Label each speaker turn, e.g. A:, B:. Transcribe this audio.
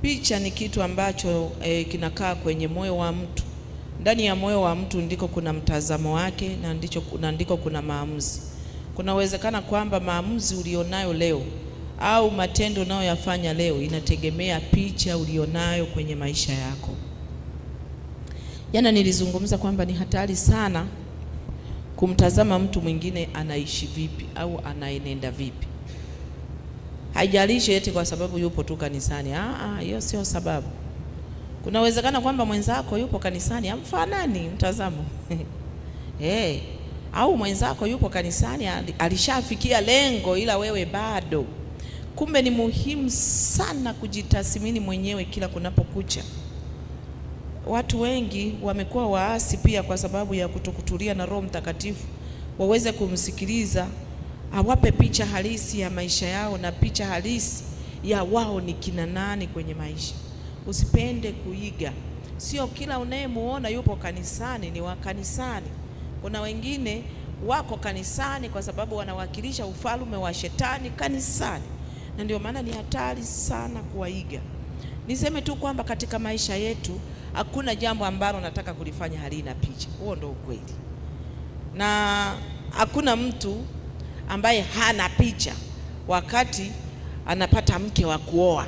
A: Picha ni kitu ambacho kinakaa kwenye moyo wa mtu. Ndani ya moyo wa mtu ndiko kuna mtazamo wake na ndiko kuna maamuzi. Kunawezekana kwamba maamuzi ulionayo leo au matendo unayoyafanya leo inategemea picha ulionayo kwenye maisha yako. Jana nilizungumza kwamba ni hatari sana kumtazama mtu mwingine anaishi vipi au anaenenda vipi. Haijalishi eti kwa sababu yupo tu kanisani. Hiyo sio sababu. Kunawezekana kwamba mwenzako yupo kanisani hamfanani mtazamo. Au mwenzako yupo kanisani alishafikia lengo ila wewe bado. Kumbe ni muhimu sana kujitathmini mwenyewe kila kunapokucha. Watu wengi wamekuwa waasi pia kwa sababu ya kutokutulia na Roho Mtakatifu waweze kumsikiliza, awape picha halisi ya maisha yao na picha halisi ya wao ni kina nani kwenye maisha. Usipende kuiga. Sio kila unayemuona yupo kanisani ni wa kanisani. Kuna wengine wako kanisani kwa sababu wanawakilisha ufalme wa shetani kanisani. Na ndio maana ni hatari sana kuwaiga. Niseme tu kwamba katika maisha yetu hakuna jambo ambalo nataka kulifanya halina picha. Huo ndio ukweli. Na hakuna mtu ambaye hana picha wakati anapata mke wa kuoa.